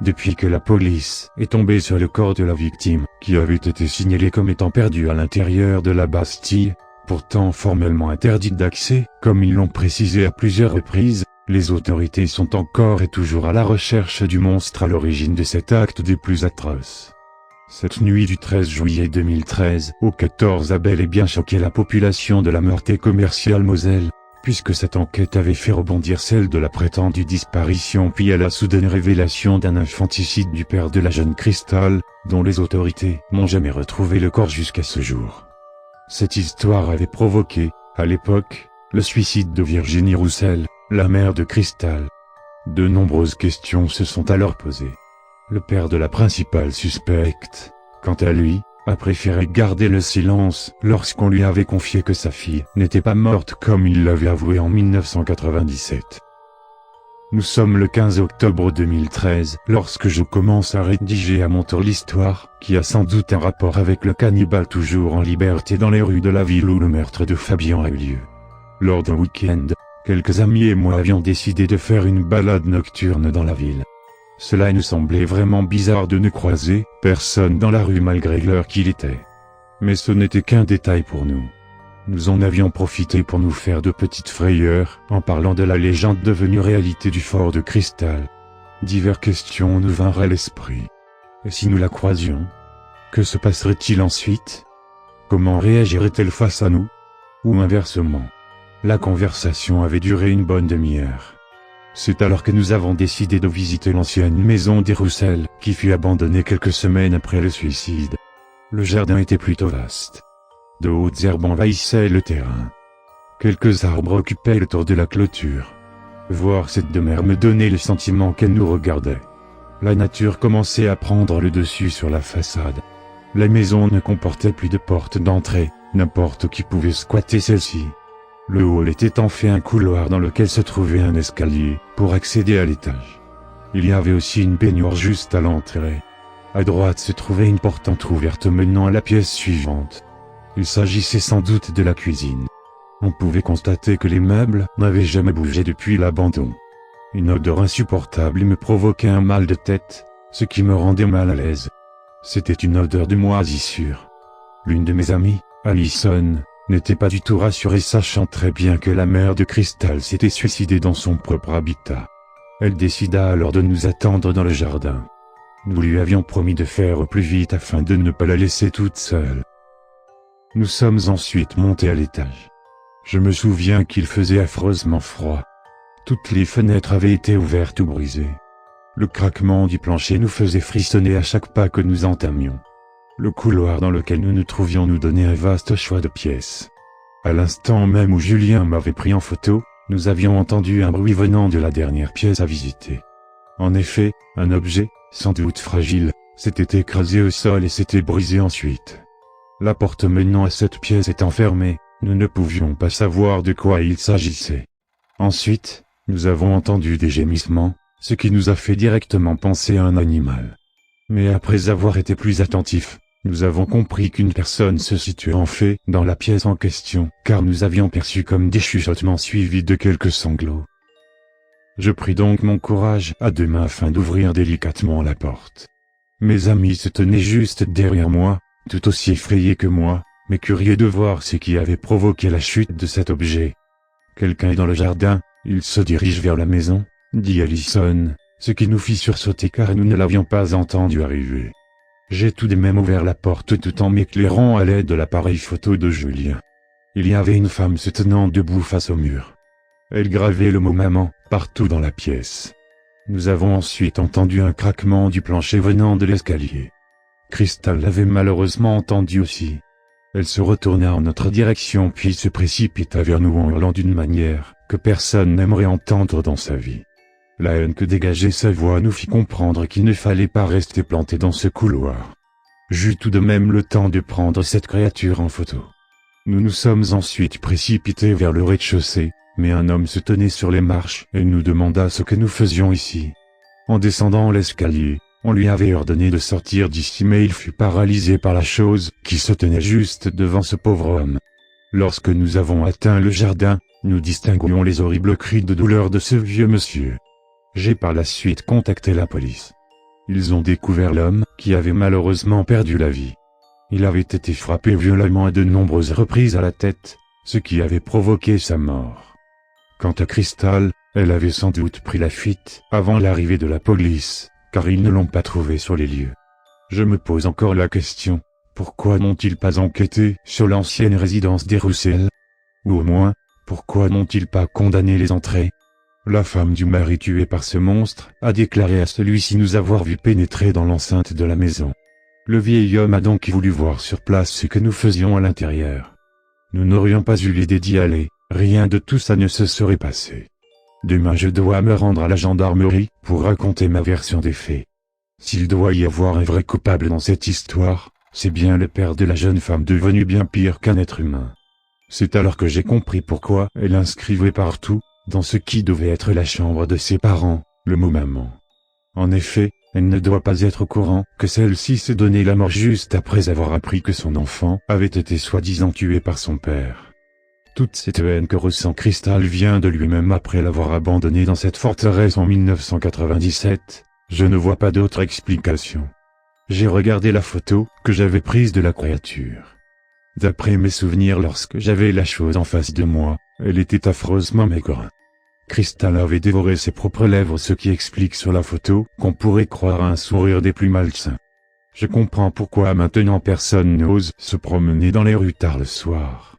depuis que la police est tombée sur le corps de la victime, qui avait été signalé comme étant perdu à l'intérieur de la Bastille, pourtant formellement interdite d'accès, comme ils l'ont précisé à plusieurs reprises, les autorités sont encore et toujours à la recherche du monstre à l'origine de cet acte des plus atroces. Cette nuit du 13 juillet 2013 au 14 a bel et bien choqué la population de la Meurthe-et-Commercial-Moselle, puisque cette enquête avait fait rebondir celle de la prétendue disparition puis à la soudaine révélation d'un infanticide du père de la jeune Cristal, dont les autorités n'ont jamais retrouvé le corps jusqu'à ce jour. Cette histoire avait provoqué, à l'époque, le suicide de Virginie Roussel, la mère de Cristal. De nombreuses questions se sont alors posées. Le père de la principale suspecte, quant à lui, a préféré garder le silence lorsqu'on lui avait confié que sa fille n'était pas morte comme il l'avait avoué en 1997. Nous sommes le 15 octobre 2013 lorsque je commence à rédiger à mon tour l'histoire, qui a sans doute un rapport avec le cannibale toujours en liberté dans les rues de la ville où le meurtre de Fabien a eu lieu. Lors d'un week-end, quelques amis et moi avions décidé de faire une balade nocturne dans la ville. Cela nous semblait vraiment bizarre de ne croiser personne dans la rue malgré l'heure qu'il était. Mais ce n'était qu'un détail pour nous. Nous en avions profité pour nous faire de petites frayeurs en parlant de la légende devenue réalité du fort de Cristal. Diverses questions nous vinrent à l'esprit. Et si nous la croisions? Que se passerait-il ensuite? Comment réagirait-elle face à nous? Ou inversement? La conversation avait duré une bonne demi-heure. C'est alors que nous avons décidé de visiter l'ancienne maison des Roussel, qui fut abandonnée quelques semaines après le suicide. Le jardin était plutôt vaste. De hautes herbes envahissaient le terrain. Quelques arbres occupaient le tour de la clôture. Voir cette demeure me donnait le sentiment qu'elle nous regardait. La nature commençait à prendre le dessus sur la façade. La maison ne comportait plus de porte d'entrée, n'importe qui pouvait squatter celle-ci. Le hall était en fait un couloir dans lequel se trouvait un escalier, pour accéder à l'étage. Il y avait aussi une baignoire juste à l'entrée. À droite se trouvait une porte entrouverte menant à la pièce suivante. Il s'agissait sans doute de la cuisine. On pouvait constater que les meubles n'avaient jamais bougé depuis l'abandon. Une odeur insupportable me provoquait un mal de tête, ce qui me rendait mal à l'aise. C'était une odeur de moisissure. L'une de mes amies, Alison, n'était pas du tout rassurée sachant très bien que la mère de Cristal s'était suicidée dans son propre habitat. Elle décida alors de nous attendre dans le jardin. Nous lui avions promis de faire au plus vite afin de ne pas la laisser toute seule. Nous sommes ensuite montés à l'étage. Je me souviens qu'il faisait affreusement froid. Toutes les fenêtres avaient été ouvertes ou brisées. Le craquement du plancher nous faisait frissonner à chaque pas que nous entamions. Le couloir dans lequel nous nous trouvions nous donnait un vaste choix de pièces. À l'instant même où Julien m'avait pris en photo, nous avions entendu un bruit venant de la dernière pièce à visiter. En effet, un objet, sans doute fragile, s'était écrasé au sol et s'était brisé ensuite. La porte menant à cette pièce étant fermée, nous ne pouvions pas savoir de quoi il s'agissait. Ensuite, nous avons entendu des gémissements, ce qui nous a fait directement penser à un animal. Mais après avoir été plus attentifs, nous avons compris qu'une personne se situait en fait dans la pièce en question, car nous avions perçu comme des chuchotements suivis de quelques sanglots. Je pris donc mon courage à deux mains afin d'ouvrir délicatement la porte. Mes amis se tenaient juste derrière moi, tout aussi effrayés que moi, mais curieux de voir ce qui avait provoqué la chute de cet objet. Quelqu'un est dans le jardin, il se dirige vers la maison, dit Alison, ce qui nous fit sursauter car nous ne l'avions pas entendu arriver. J'ai tout de même ouvert la porte tout en m'éclairant à l'aide de l'appareil photo de Julien. Il y avait une femme se tenant debout face au mur. Elle gravait le mot maman partout dans la pièce. Nous avons ensuite entendu un craquement du plancher venant de l'escalier. Cristal l'avait malheureusement entendu aussi. Elle se retourna en notre direction puis se précipita vers nous en hurlant d'une manière que personne n'aimerait entendre dans sa vie. La haine que dégageait sa voix nous fit comprendre qu'il ne fallait pas rester planté dans ce couloir. J'eus tout de même le temps de prendre cette créature en photo. Nous nous sommes ensuite précipités vers le rez-de-chaussée, mais un homme se tenait sur les marches et nous demanda ce que nous faisions ici. En descendant l'escalier, on lui avait ordonné de sortir d'ici mais il fut paralysé par la chose qui se tenait juste devant ce pauvre homme. Lorsque nous avons atteint le jardin, nous distinguions les horribles cris de douleur de ce vieux monsieur. J'ai par la suite contacté la police. Ils ont découvert l'homme, qui avait malheureusement perdu la vie. Il avait été frappé violemment à de nombreuses reprises à la tête, ce qui avait provoqué sa mort. Quant à Crystal, elle avait sans doute pris la fuite avant l'arrivée de la police, car ils ne l'ont pas trouvée sur les lieux. Je me pose encore la question, pourquoi n'ont-ils pas enquêté sur l'ancienne résidence des Roussel? Ou au moins, pourquoi n'ont-ils pas condamné les entrées? La femme du mari tué par ce monstre a déclaré à celui-ci nous avoir vu pénétrer dans l'enceinte de la maison. Le vieil homme a donc voulu voir sur place ce que nous faisions à l'intérieur. Nous n'aurions pas eu l'idée d'y aller, rien de tout ça ne se serait passé. Demain je dois me rendre à la gendarmerie pour raconter ma version des faits. S'il doit y avoir un vrai coupable dans cette histoire, c'est bien le père de la jeune femme devenu bien pire qu'un être humain. C'est alors que j'ai compris pourquoi elle inscrivait partout, dans ce qui devait être la chambre de ses parents, le mot maman. En effet, elle ne doit pas être au courant que celle-ci s'est donné la mort juste après avoir appris que son enfant avait été soi-disant tué par son père. Toute cette haine que ressent Crystal vient de lui-même après l'avoir abandonné dans cette forteresse en 1997, je ne vois pas d'autre explication. J'ai regardé la photo que j'avais prise de la créature. D'après mes souvenirs lorsque j'avais la chose en face de moi, elle était affreusement maigre. Crystal avait dévoré ses propres lèvres, ce qui explique sur la photo qu'on pourrait croire à un sourire des plus malsains. Je comprends pourquoi maintenant personne n'ose se promener dans les rues tard le soir.